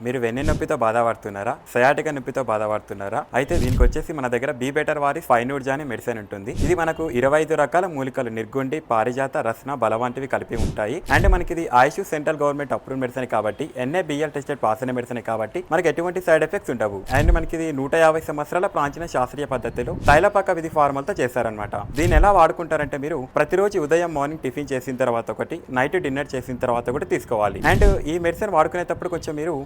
మీరు వెన్ను నొప్పితో బాధపడుతున్నారా, సయాటిక నొప్పితో బాధపడుతున్నారా? అయితే దీనికి వచ్చేసి మన దగ్గర బీ బెటర్ వారి స్పైనూర్జా అనే మెడిసిన్ ఉంటుంది. ఇది మనకు 25 రకాల మూలికలు నిర్గుండి, పారిజాత, రస్న, బల వంటివి కలిపి ఉంటాయి. అండ్ మనకి ఇది ఆయుష్ సెంట్రల్ గవర్నమెంట్ అప్రూవ్ మెడిసిన్ కాబట్టి, NABL టెస్టెడ్ పాస్ అయిన మెడిసిన్ కాబట్టి మనకి ఎటువంటి సైడ్ ఎఫెక్ట్స్ ఉండవు. అండ్ మనకి ఇది 150 సంవత్సరాల ప్రాచీన శాస్త్రీయ పద్ధతిలో తైలపాక విధి ఫార్ములతో చేశారనమాట. దీన్ని ఎలా వాడుకుంటారంటే మీరు ప్రతిరోజు ఉదయం మార్నింగ్ టిఫిన్ చేసిన తర్వాత ఒకటి, నైట్ డిన్నర్ చేసిన తర్వాత ఒకటి తీసుకోవాలి. అండ్ ఈ మెడిసిన్ వాడుకునేటప్పుడు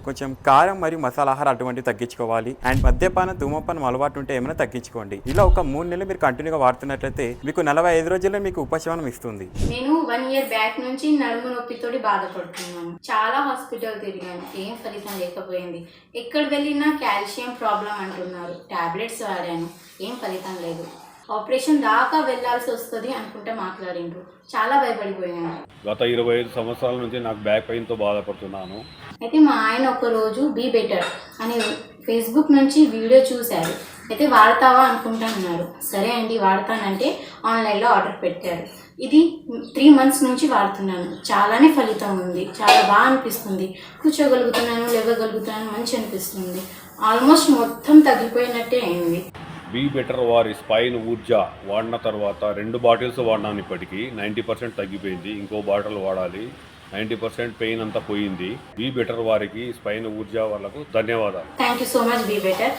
కొంచెం కారం మరియు మసాలా ఆహారం అటువంటివి తగ్గించుకోవాలి. అండ్ మద్యపానం, ధూమపానం అలవాటు ఉంటే ఏమైనా తగ్గించుకోండి. ఇలా ఒక 3 నెలలు మీరు కంటిన్యూగా వాడుతున్నట్లయితే మీకు 45 రోజుల్లో మీకు ఉపశమనం ఇస్తుంది. నేను 1 ఇయర్ బ్యాక్ నుంచి నడుము నొప్పితోటి బాధపడుతున్నాను. చాలా హాస్పిటల్ తిరిగాను, ఏం ఫలితం లేకపోయింది. ఎక్కడ వెళ్ళినా కాల్షియం ప్రాబ్లం అంటున్నారు. టాబ్లెట్స్ వాడాను, ఏం ఫలితం లేదు. ఆపరేషన్ దాకా వెళ్ళాల్సి వస్తుంది అనుకుంటే మాట్లాడిండ్రు. చాలా భయపడిపోయాను. గత 25 సంవత్సరాల నుంచి నాకు బ్యాక్ పెయిన్తో బాధపడుతున్నాను. అయితే మా ఆయన ఒకరోజు బీ బెటర్ అని ఫేస్బుక్ నుంచి వీడియో చూశారు. అయితే వాడతావా అనుకుంటా అన్నారు. సరే అండి వాడతానంటే ఆన్లైన్లో ఆర్డర్ పెట్టారు. ఇది 3 మంత్స్ నుంచి వాడుతున్నాను. చాలానే ఫలితం ఉంది. చాలా బాగా అనిపిస్తుంది. కూర్చోగలుగుతున్నాను, లేవగలుగుతున్నాను, మంచి అనిపిస్తుంది. ఆల్మోస్ట్ మొత్తం తగ్గిపోయినట్టే అయింది. బీ బెటర్ వారి స్పైన్ ఊర్జా వాడిన తర్వాత 2 బాటిల్స్ వాడినాను. ఇప్పటికీ 90% తగ్గిపోయింది. ఇంకో బాటిల్ వాడాలి. 90% పెయిన్ అంతా పోయింది. బీ బెటర్ వారికి స్పైన్ ఊర్జా వాళ్ళకు ధన్యవాదాలు. Thank you so much be better.